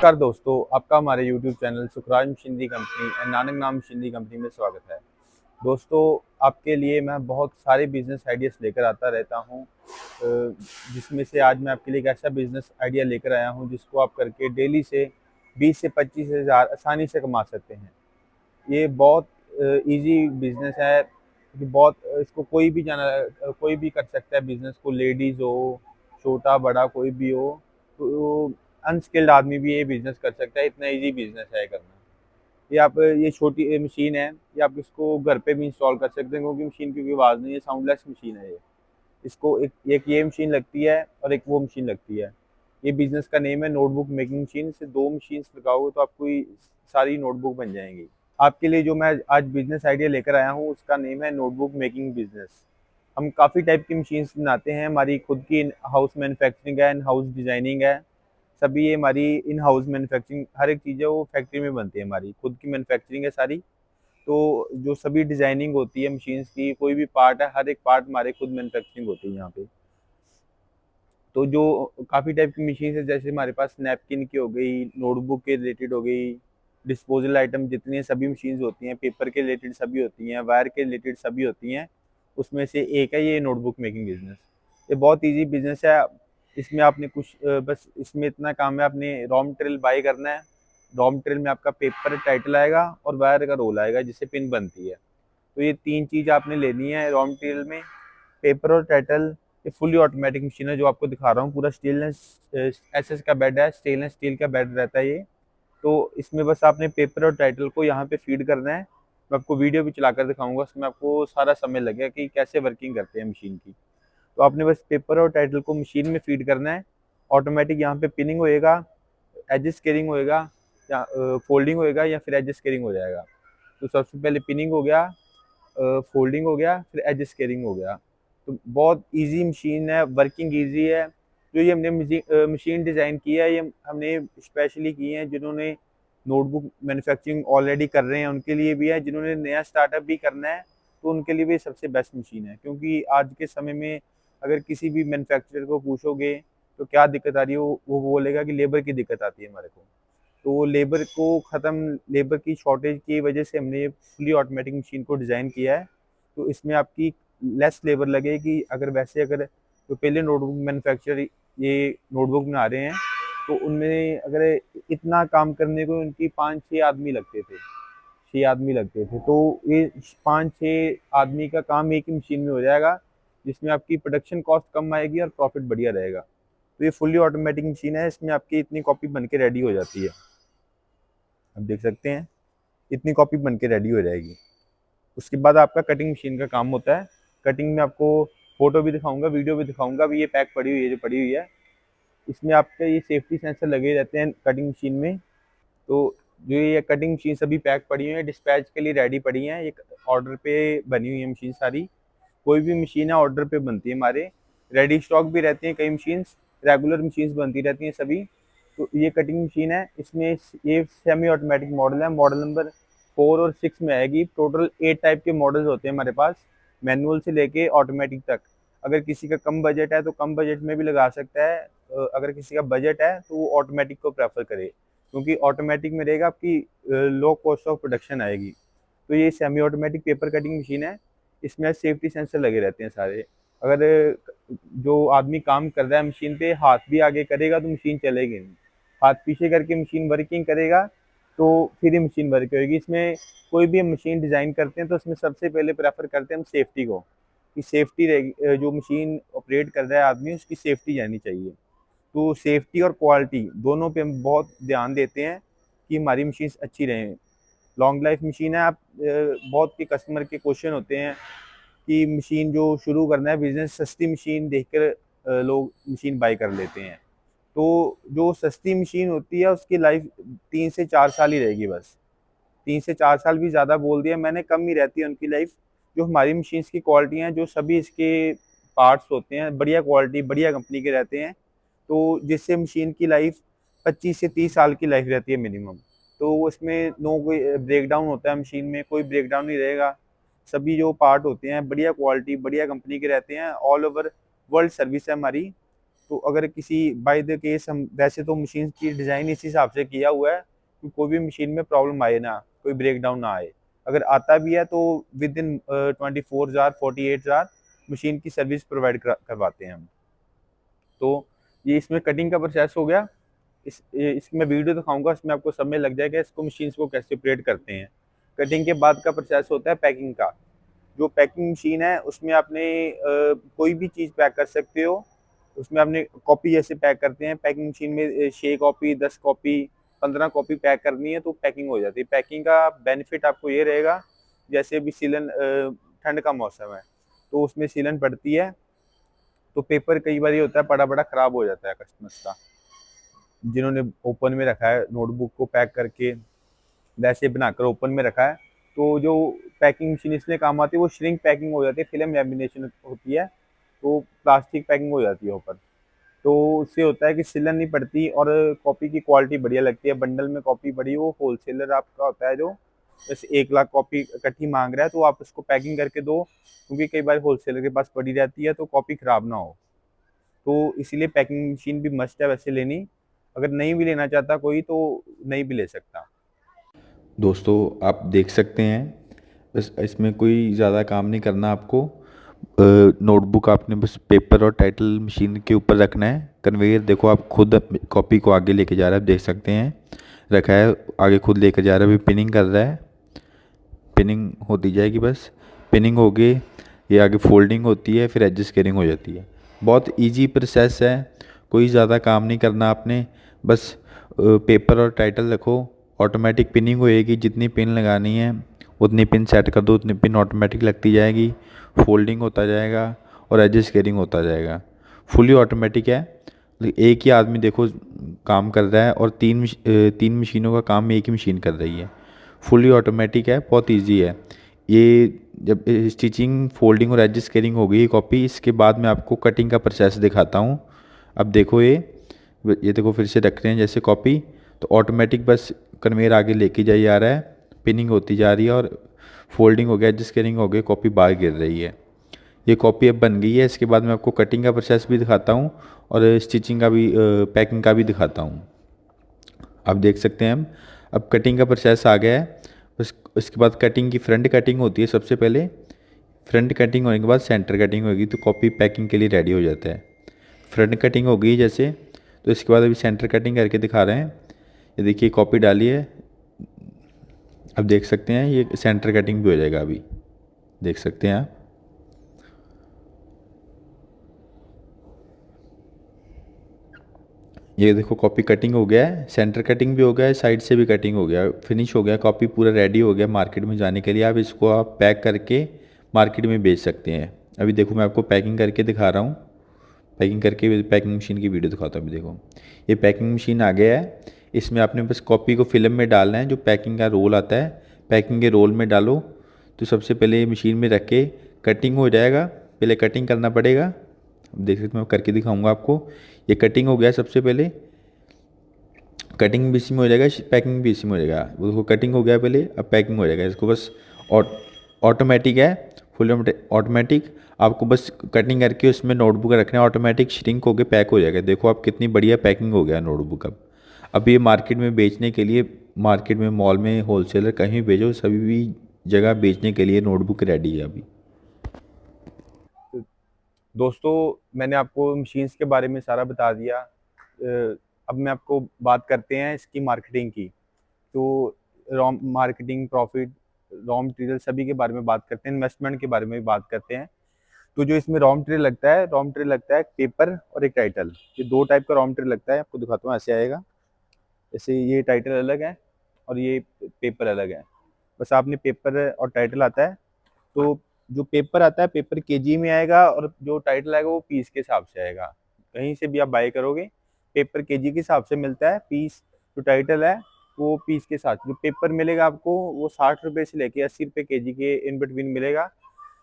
नमस्कार दोस्तों, आपका हमारे YouTube channel Sukhraj machinery company and Nanak नाम मशीनरी कंपनी में स्वागत है। दोस्तों, आपके लिए मैं बहुत सारे बिजनेस आइडियाज़ लेकर आता रहता हूं, जिसमें से आज मैं आपके लिए एक ऐसा बिजनेस आइडिया लेकर आया हूं जिसको आप करके डेली से 20 से 25 हज़ार आसानी से कमा सकते हैं। ये बहुत इजी बिजनेस है कि बहुत इसको कोई भी कर सकता है बिजनेस को, लेडीज़ हो, छोटा बड़ा कोई भी हो, तो अनस्किल्ड आदमी भी ये बिजनेस कर सकता है। इतना इजी बिजनेस है करना। ये छोटी मशीन है, ये आप इसको घर पे भी इंस्टॉल कर सकते हैं क्योंकि मशीन की कोई आवाज़ नहीं है, साउंडलेस मशीन है ये। इसको एक ये मशीन लगती है और एक वो मशीन लगती है। ये बिजनेस का नेम है नोटबुक मेकिंग मशीन। से दो मशीन लगाओगे तो आपको ये सारी नोटबुक बन जाएंगी। आपके लिए जो मैं आज बिजनेस आइडिया लेकर आया हूँ उसका नेम है नोटबुक मेकिंग बिजनेस। हम काफ़ी टाइप की मशीन्स बनाते हैं। हमारी खुद की इन हाउस मैन्युफैक्चरिंग है, इन हाउस डिज़ाइनिंग है। सभी ये हमारी इन हाउस मैन्युफैक्चरिंग, हर एक चीज़ है वो फैक्ट्री में बनती है। हमारी खुद की मैन्युफैक्चरिंग है सारी। तो जो सभी डिज़ाइनिंग होती है मशीन्स की, कोई भी पार्ट है, हर एक पार्ट हमारे खुद मैन्युफैक्चरिंग होती है यहाँ पे। तो जो काफ़ी टाइप की मशीन है, जैसे हमारे पास नैपकिन की हो गई, नोटबुक के रिलेटेड हो गई, डिस्पोजल आइटम जितनी सभी मशीन्स होती हैं, पेपर के रिलेटेड सभी होती हैं, वायर के रिलेटेड सभी होती हैं। उसमें से एक है ये नोटबुक मेकिंग बिजनेस। ये बहुत इजी बिजनेस है। इसमें आपने बस इसमें इतना काम है, आपने रॉ मटेरियल बाय करना है। रॉ मटेरियल में आपका पेपर टाइटल आएगा और वायर का रोल आएगा जिससे पिन बनती है। तो ये तीन चीज़ आपने लेनी है रॉ मटेरियल में, पेपर और टाइटल। ये फुली ऑटोमेटिक मशीन है जो आपको दिखा रहा हूँ। पूरा स्टेनलेस एसएस का बेड है, स्टेनलेस स्टील का बेड रहता है ये। तो इसमें बस आपने पेपर और टाइटल को यहाँ पे फीड करना है। मैं आपको वीडियो भी चलाकर दिखाऊंगा, उसमें आपको सारा समय लगेगा कि कैसे वर्किंग करते हैं मशीन की। तो आपने बस पेपर और टाइटल को मशीन में फीड करना है। ऑटोमेटिक यहाँ पे पिनिंग होएगा, एज स्केलिंग होएगा, या फोल्डिंग होएगा, या फिर एज स्केलिंग हो जाएगा। तो सबसे पहले पिनिंग हो गया, फोल्डिंग हो गया, फिर एज स्केलिंग हो गया। तो बहुत इजी मशीन है, वर्किंग इजी है। जो ये हमने मशीन डिज़ाइन की है, ये हमने स्पेशली की है जिन्होंने नोटबुक मैन्युफैक्चरिंग ऑलरेडी कर रहे हैं उनके लिए भी है, जिन्होंने नया स्टार्टअप भी करना है तो उनके लिए भी सबसे बेस्ट मशीन है। क्योंकि आज के समय में अगर किसी भी मैन्युफैक्चरर को पूछोगे तो क्या दिक्कत आ रही है, वो बोलेगा कि लेबर की दिक्कत आती है हमारे को। तो लेबर की शॉर्टेज की वजह से हमने ये फुली ऑटोमेटिक मशीन को डिज़ाइन किया है। तो इसमें आपकी लेस लेबर लगेगी। अगर जो पहले नोटबुक मैन्युफैक्चरर ये नोटबुक बना रहे हैं तो उनमें अगर इतना काम करने को उनकी 5-6 आदमी लगते थे, 6 आदमी लगते थे। तो ये 5-6 आदमी का काम एक ही मशीन में हो जाएगा, जिसमें आपकी प्रोडक्शन कॉस्ट कम आएगी और प्रॉफिट बढ़िया रहेगा। तो ये फुली ऑटोमेटिक मशीन है, इसमें आपकी इतनी कॉपी बन के रेडी हो जाती है। आप देख सकते हैं इतनी कॉपी बन के रेडी हो जाएगी। उसके बाद आपका कटिंग मशीन का काम होता है। कटिंग में आपको फोटो भी दिखाऊंगा, वीडियो भी दिखाऊंगा। अभी ये पैक पड़ी हुई है, जो पड़ी हुई है, इसमें आपके ये सेफ्टी सेंसर लगे रहते हैं कटिंग मशीन में। तो जो ये कटिंग मशीन सभी पैक पड़ी हुई है, डिस्पैच के लिए रेडी पड़ी हैं। एक ऑर्डर पे बनी हुई है मशीन सारी। कोई भी मशीन है ऑर्डर पे बनती है हमारे। रेडी स्टॉक भी रहती हैं कई मशीन्स, रेगुलर मशीन्स बनती रहती हैं सभी। तो ये कटिंग मशीन है, इसमें ये सेमी ऑटोमेटिक मॉडल है, मॉडल नंबर 4 और 6 में आएगी। टोटल 8 टाइप के मॉडल्स होते हैं हमारे पास, मैनुअल से लेके ऑटोमेटिक तक। अगर किसी का कम बजट है तो कम बजट में भी लगा सकता है। अगर किसी का बजट है तो वो ऑटोमेटिक को प्रेफर करे, क्योंकि ऑटोमेटिक में रहेगा आपकी लो कॉस्ट ऑफ प्रोडक्शन आएगी। तो ये semi automatic paper cutting machine है। इसमें सेफ्टी सेंसर लगे रहते हैं सारे। अगर जो आदमी काम कर रहा है मशीन पे हाथ भी आगे करेगा तो मशीन चलेगी नहीं। हाथ पीछे करके मशीन वर्किंग करेगा तो फिर ही मशीन वर्क होगी। इसमें कोई भी हम मशीन डिज़ाइन करते हैं तो उसमें सबसे पहले प्रेफर करते हैं हम सेफ्टी को, कि सेफ्टी रहेगी। जो मशीन ऑपरेट कर रहा है आदमी, उसकी सेफ्टी रहनी चाहिए। तो सेफ्टी और क्वालिटी दोनों पे हम बहुत ध्यान देते हैं कि हमारी मशीन अच्छी रहें। लॉन्ग लाइफ मशीन है। बहुत के कस्टमर के क्वेश्चन होते हैं कि मशीन जो शुरू करना है बिजनेस, सस्ती मशीन देखकर लोग मशीन बाय कर लेते हैं। तो जो सस्ती मशीन होती है उसकी लाइफ 3 से 4 साल ही रहेगी बस। 3 से 4 साल भी ज़्यादा बोल दिया मैंने, कम ही रहती है उनकी लाइफ। जो हमारी मशीन्स की क्वालिटी हैं, जो सभी इसके पार्ट्स होते हैं, बढ़िया क्वालिटी बढ़िया कंपनी के रहते हैं। तो जिससे मशीन की लाइफ 25 से 30 साल की लाइफ रहती है मिनिमम। तो उसमें नो कोई ब्रेकडाउन होता है मशीन में, कोई ब्रेकडाउन नहीं रहेगा। सभी जो पार्ट होते हैं बढ़िया क्वालिटी बढ़िया कंपनी के रहते हैं। ऑल ओवर वर्ल्ड सर्विस है हमारी। तो अगर किसी बाय द केस हम वैसे तो मशीन की डिज़ाइन इस हिसाब से किया हुआ है कि कोई भी मशीन में प्रॉब्लम आए ना, कोई ब्रेक डाउन ना आए। अगर आता भी है तो within 24 hour 48 hour machine की सर्विस प्रोवाइड करवाते हैं हम। तो ये इसमें कटिंग का प्रोसेस हो गया। इसकी मैं वीडियो दिखाऊंगा, इसमें आपको सब में लग जाएगा इसको मशीन्स को कैसे ऑपरेट करते हैं। कटिंग के बाद का प्रोसेस होता है पैकिंग का। जो पैकिंग मशीन है उसमें आपने कोई भी चीज़ पैक कर सकते हो। उसमें आपने कॉपी जैसे पैक करते हैं पैकिंग मशीन में 6 कॉपी 10 कॉपी 15 कॉपी पैक करनी है तो पैकिंग हो जाती है। पैकिंग का बेनिफिट आपको ये रहेगा, जैसे अभी सीलन ठंड का मौसम है तो उसमें सीलन पड़ती है, तो पेपर कई बार ये होता है पड़ा पड़ा खराब हो जाता है कस्टमर्स का, जिन्होंने ओपन में रखा है नोटबुक को पैक करके वैसे बनाकर ओपन में रखा है। तो जो पैकिंग मशीन इसलिए काम आती है वो श्रिंक पैकिंग हो जाती है, फिल्म लैमिनेशन होती है तो प्लास्टिक पैकिंग हो जाती है ऊपर। तो उससे होता है कि सिलन नहीं पड़ती और कॉपी की क्वालिटी बढ़िया लगती है। बंडल में कॉपी बड़ी वो होलसेलर आपका होता है जो जैसे 1 लाख कॉपी इकट्ठी मांग रहा है तो आप उसको पैकिंग करके दो, क्योंकि कई बार होलसेलर के पास पड़ी रहती है तो कॉपी खराब ना हो। तो इसीलिए पैकिंग मशीन भी मस्ट है वैसे लेनी। अगर नहीं भी लेना चाहता कोई तो नहीं भी ले सकता। दोस्तों आप देख सकते हैं, बस इसमें कोई ज़्यादा काम नहीं करना आपको। नोटबुक आपने बस पेपर और टाइटल मशीन के ऊपर रखना है। कन्वेयर देखो आप खुद कॉपी को आगे लेके जा रहा है, आप देख सकते हैं रखा है, आगे खुद लेकर जा रहा है, अभी पिनिंग कर रहा है। पिनिंग होती जाएगी, बस पिनिंग हो गई, ये आगे फोल्डिंग होती है, फिर एडजस्ट केयरिंग हो जाती है। बहुत इजी प्रोसेस है, कोई ज़्यादा काम नहीं करना आपने। बस पेपर और टाइटल रखो, ऑटोमेटिक पिनिंग होएगी, जितनी पिन लगानी है उतनी पिन सेट कर दो, उतनी पिन ऑटोमेटिक लगती जाएगी, फोल्डिंग होता जाएगा और एडजस्ट केयरिंग होता जाएगा। फुली ऑटोमेटिक है, एक ही आदमी देखो काम कर रहा है और तीन मशीनों का काम एक ही मशीन कर रही है। फुली ऑटोमेटिक है, बहुत इजी है ये। जब स्टिचिंग फोल्डिंग और एडजस्ट केयरिंग हो गई कॉपी, इसके बाद मैं आपको कटिंग का प्रोसेस दिखाता हूँ। अब देखो ये देखो फिर से रख रहे हैं जैसे कॉपी, तो ऑटोमेटिक बस कन्वेयर आगे लेके जाई जा रहा है, पिनिंग होती जा रही है और फोल्डिंग हो गया, एडजस्ट केयरिंग हो गई, कॉपी बाहर गिर रही है। ये कॉपी अब बन गई है। इसके बाद मैं आपको कटिंग का प्रोसेस भी दिखाता हूँ और स्टिचिंग का भी, पैकिंग का भी दिखाता हूँ। आप देख सकते हैं हम अब कटिंग का प्रोसेस आ गया है। बस इसके बाद कटिंग की फ्रंट कटिंग होती है सबसे पहले। फ्रंट कटिंग होने के बाद सेंटर कटिंग होगी तो कॉपी पैकिंग के लिए रेडी हो जाता है। फ्रंट कटिंग हो गई जैसे, तो इसके बाद अभी सेंटर कटिंग करके दिखा रहे हैं। ये देखिए कॉपी डाली है, अब देख सकते हैं ये सेंटर कटिंग भी हो जाएगा, अभी देख सकते हैं आप। ये देखो कॉपी कटिंग हो गया है, सेंटर कटिंग भी हो गया है, साइड से भी कटिंग हो गया, फिनिश हो गया, कॉपी पूरा रेडी हो गया मार्केट में जाने के लिए। आप इसको आप पैक करके मार्केट में बेच सकते हैं। अभी देखो मैं आपको पैकिंग करके दिखा रहा हूँ, पैकिंग करके पैकिंग मशीन की वीडियो दिखाता हूँ। अभी देखो ये पैकिंग मशीन आ गया है, इसमें आपने बस कॉपी को फिल्म में डालना है। जो पैकिंग का रोल आता है, पैकिंग के रोल में डालो। तो सबसे पहले ये मशीन में रख के कटिंग हो जाएगा, पहले कटिंग करना पड़ेगा। अब देख सकते मैं करके दिखाऊंगा आपको। ये कटिंग हो गया, सबसे पहले कटिंग भी इसी में हो जाएगा, पैकिंग भी इसी में हो जाएगा। वो कटिंग हो गया पहले, अब पैकिंग हो जाएगा। इसको बस ऑटोमेटिक है, फुल ऑटोमेटिक। आपको बस कटिंग करके उसमें नोटबुक रखना है, ऑटोमेटिक श्रिंक होकर पैक हो जाएगा। देखो आप कितनी बढ़िया पैकिंग हो गया नोटबुक। अब ये मार्केट में बेचने के लिए, मार्केट में मॉल में होलसेलर कहीं भी भेजो, सभी भी जगह बेचने के लिए नोटबुक रेडी है अभी। तो दोस्तों मैंने आपको मशीन्स के बारे में सारा बता दिया। अब मैं आपको बात करते हैं इसकी मार्केटिंग की। तो raw marketing profit raw material सभी के बारे में बात करते हैं, इन्वेस्टमेंट के बारे में भी बात करते हैं। तो जो इसमें रॉ मटेरियल लगता है, रॉ मटेरियल लगता है पेपर और एक टाइटल। ये दो टाइप का रॉ मटेरियल लगता है, आपको दिखाता हूँ ऐसे आएगा। जैसे ये टाइटल अलग है और ये पेपर अलग है। बस आपने पेपर और टाइटल आता है, तो जो पेपर आता है पेपर केजी में आएगा और जो टाइटल आएगा वो पीस के हिसाब से आएगा। कहीं से भी आप बाय करोगे पेपर केजी के हिसाब से मिलता है, पीस जो टाइटल है वो पीस के साथ। जो पेपर मिलेगा आपको वो 60 रुपये से लेके 80 रुपये केजी के इन बिटवीन मिलेगा।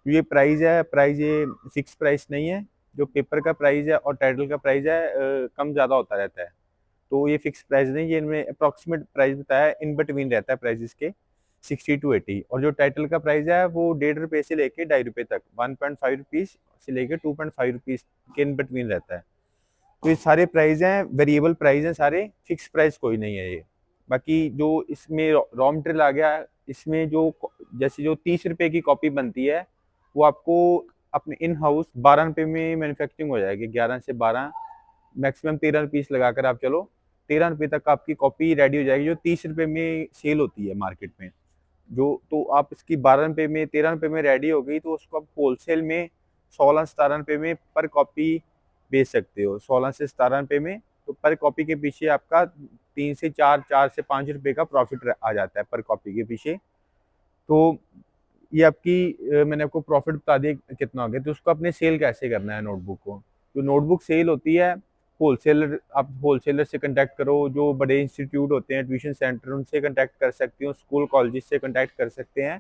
ये प्राइस है, प्राइस ये फिक्स प्राइस नहीं है। जो पेपर का प्राइस है और टाइटल का प्राइस है कम ज़्यादा होता रहता है। तो ये फिक्स प्राइस नहीं, ये इनमें अप्रॉक्सीमेट प्राइस बताया है, इन बिटवीन रहता है प्राइस इसके 60 to 80। और जो टाइटल का प्राइस है वो 1.5 रुपये से लेके 2.5 रुपये तक, 1.5 रुपीज़ से लेके 2.5 रुपीज़ के इन बिटवीन रहता है। तो ये सारे प्राइस हैं, वेरिएबल प्राइस हैं सारे, फिक्स प्राइस कोई नहीं है ये। बाकी जो इसमें रॉ मटेरियल आ गया, इसमें जो जैसे जो 30 रुपए की कॉपी बनती है, वो आपको अपने इन हाउस 12 रुपए में मैन्युफैक्चरिंग हो जाएगी। 11 से 12, मैक्सिमम 13 पीस लगाकर आप चलो, 13 रुपए तक आपकी कॉपी रेडी हो जाएगी, जो 30 रुपए में सेल होती है मार्केट में। जो तो आप इसकी 12 रुपए में, 13 रुपए में रेडी हो गई, तो उसको आप होलसेल में 16-17 रुपए में पर कॉपी बेच सकते हो। 16 से 17 रुपए में, तो पर कॉपी के पीछे आपका 3 से 4, 4 से 5 रुपए का प्रॉफिट आ जाता है पर कॉपी के पीछे। तो ये आपकी मैंने आपको प्रॉफिट बता दिया कितना हो गया। तो उसको अपने सेल कैसे करना है नोटबुक को। जो नोटबुक सेल होती है, होलसेलर, आप होलसेलर से कॉन्टैक्ट करो, जो बड़े इंस्टीट्यूट होते हैं, ट्यूशन सेंटर, उनसे कॉन्टैक्ट कर सकते हो, स्कूल कॉलेजेस से कॉन्टैक्ट कर सकते हैं।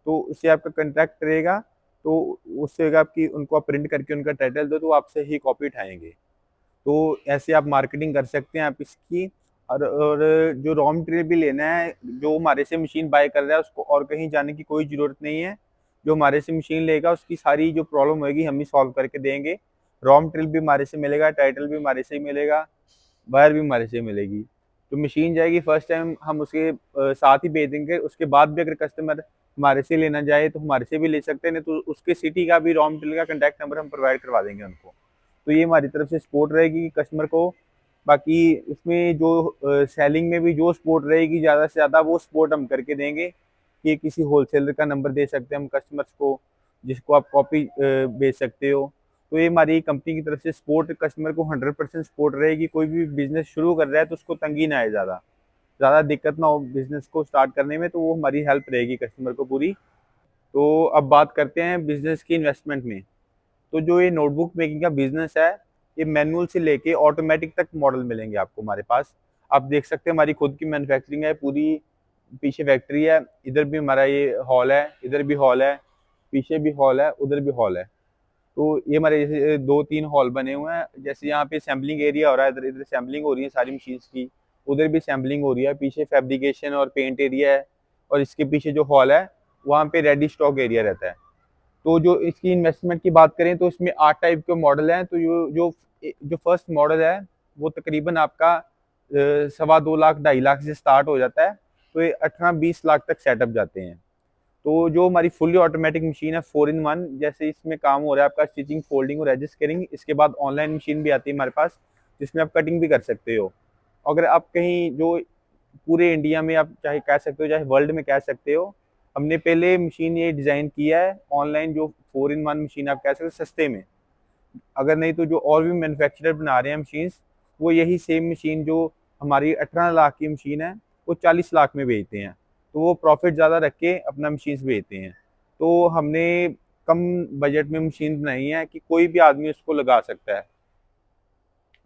तो उससे आपका कॉन्टैक्ट रहेगा, तो उससे आपकी उनको आप प्रिंट करके उनका टाइटल दो, तो आपसे ही कॉपी उठाएंगे। तो ऐसे आप मार्केटिंग कर सकते हैं आप इसकी। और जो रॉ मटेरियल भी लेना है, जो हमारे से मशीन बाय कर रहा है, उसको और कहीं जाने की कोई ज़रूरत नहीं है। जो हमारे से मशीन लेगा, उसकी सारी जो प्रॉब्लम होगी हम ही सॉल्व करके देंगे। रॉ मटेरियल भी हमारे से मिलेगा, टाइटल भी हमारे से ही मिलेगा, वायर भी हमारे से मिलेगी। तो मशीन जाएगी, फर्स्ट टाइम हम उसके साथ ही भेज देंगे। उसके बाद भी अगर कस्टमर हमारे से लेना चाहे तो हमारे से भी ले सकते हैं, नहीं तो उसके सिटी का भी रॉ मटेरियल का कॉन्टैक्ट नंबर हम प्रोवाइड करवा देंगे उनको। तो ये हमारी तरफ से सपोर्ट रहेगी कस्टमर को। बाकी इसमें जो सेलिंग में भी जो सपोर्ट रहेगी ज़्यादा से ज़्यादा, वो सपोर्ट हम करके देंगे कि किसी होलसेलर का नंबर दे सकते हैं हम कस्टमर्स को, जिसको आप कॉपी बेच सकते हो। तो ये हमारी कंपनी की तरफ से सपोर्ट, कस्टमर को 100% सपोर्ट रहेगी। कोई भी बिजनेस शुरू कर रहा है तो उसको तंगी ना आए, ज़्यादा दिक्कत ना हो बिजनेस को स्टार्ट करने में, तो वो हमारी हेल्प रहेगी कस्टमर को पूरी। तो अब बात करते हैं बिजनेस की इन्वेस्टमेंट में। तो जो ये नोटबुक मेकिंग का बिजनेस है, ये मैनुअल से लेके ऑटोमेटिक तक मॉडल मिलेंगे आपको हमारे पास। आप देख सकते हैं हमारी खुद की मैन्युफैक्चरिंग है पूरी, पीछे फैक्ट्री है, इधर भी हमारा ये हॉल है, इधर भी हॉल है, पीछे भी हॉल है, उधर भी हॉल है। तो ये हमारे जैसे 2-3 हॉल बने हुए हैं। जैसे यहाँ पे सैम्पलिंग एरिया हो रहा है, इधर इधर सैम्पलिंग हो रही है सारी मशीन्स की, उधर भी सैम्पलिंग हो रही है, पीछे फैब्रिकेशन और पेंट एरिया है, और इसके पीछे जो हॉल है वहाँ पे रेडी स्टॉक एरिया रहता है। तो जो इसकी इन्वेस्टमेंट की बात करें तो इसमें 8 टाइप के मॉडल हैं। तो जो फर्स्ट मॉडल है वो तकरीबन आपका 2.25 लाख 2.5 लाख से स्टार्ट हो जाता है, तो ये 18-20 लाख तक सेटअप जाते हैं। तो जो हमारी फुल्ली ऑटोमेटिक मशीन है 4-in-1, जैसे इसमें काम हो रहा है आपका स्टिचिंग, फोल्डिंग और एडजस्ट कटिंग। इसके बाद ऑनलाइन मशीन भी आती है हमारे पास, जिसमें आप कटिंग भी कर सकते हो। अगर आप कहीं जो पूरे इंडिया में आप चाहे कह सकते हो, चाहे वर्ल्ड में कह सकते हो, हमने पहले मशीन ये डिज़ाइन किया है ऑनलाइन, जो 4-in-1 मशीन आप कह सकते हो सस्ते में। अगर नहीं तो जो और भी मैन्युफैक्चरर बना रहे हैं मशीन्स, वो यही सेम मशीन जो हमारी 18 लाख की मशीन है, वो 40 लाख में बेचते हैं। तो वो प्रॉफिट ज़्यादा रख के अपना मशीन्स बेचते हैं। तो हमने कम बजट में मशीन बनाई है कि कोई भी आदमी उसको लगा सकता है।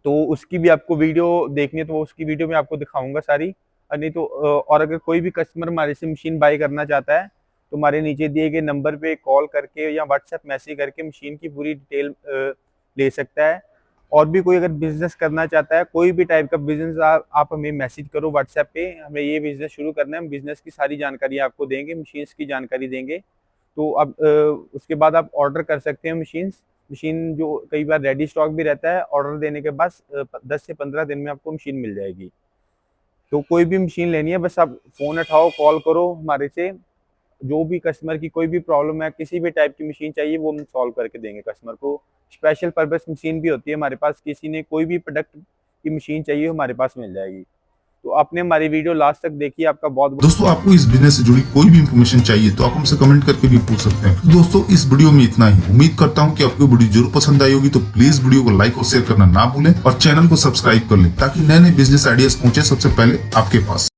तो उसकी भी आपको वीडियो देखनी है तो उसकी वीडियो में आपको दिखाऊंगा सारी। और नहीं तो और अगर कोई भी कस्टमर हमारे से मशीन बाई करना चाहता है, तो हमारे नीचे दिए गए नंबर पे कॉल करके या व्हाट्सएप मैसेज करके मशीन की पूरी डिटेल ले सकता है। और भी कोई अगर बिजनेस करना चाहता है, कोई भी टाइप का बिजनेस, आप हमें मैसेज करो व्हाट्सएप पे, हमें ये बिजनेस शुरू करना है, हम बिजनेस की सारी जानकारी आपको देंगे, मशीन्स की जानकारी देंगे। तो अब उसके बाद आप ऑर्डर कर सकते हैं मशीन जो कई बार रेडी स्टॉक भी रहता है। ऑर्डर देने के बाद 10 से 15 दिन में आपको मशीन मिल जाएगी। तो कोई भी मशीन लेनी है, बस आप फ़ोन उठाओ, कॉल करो हमारे से। जो भी कस्टमर की कोई भी प्रॉब्लम है, किसी भी टाइप की मशीन चाहिए, वो हम सॉल्व करके देंगे कस्टमर को। स्पेशल पर्पस मशीन भी होती है हमारे पास, किसी ने कोई भी प्रोडक्ट की मशीन चाहिए हमारे पास मिल जाएगी। तो आपने हमारी वीडियो लास्ट तक देखी, आपका बहुत दोस्तों, आपको इस बिजनेस से जुड़ी कोई भी इंफॉर्मेशन चाहिए तो आप हमसे कमेंट करके भी पूछ सकते हैं। दोस्तों, इस वीडियो में इतना ही। उम्मीद करता हूं कि आपको वीडियो जरूर पसंद आई होगी। तो प्लीज वीडियो को लाइक और शेयर करना ना भूलें और चैनल को सब्सक्राइब कर लें, ताकि नए नए बिजनेस आइडियाज पहुंचे सबसे पहले आपके पास।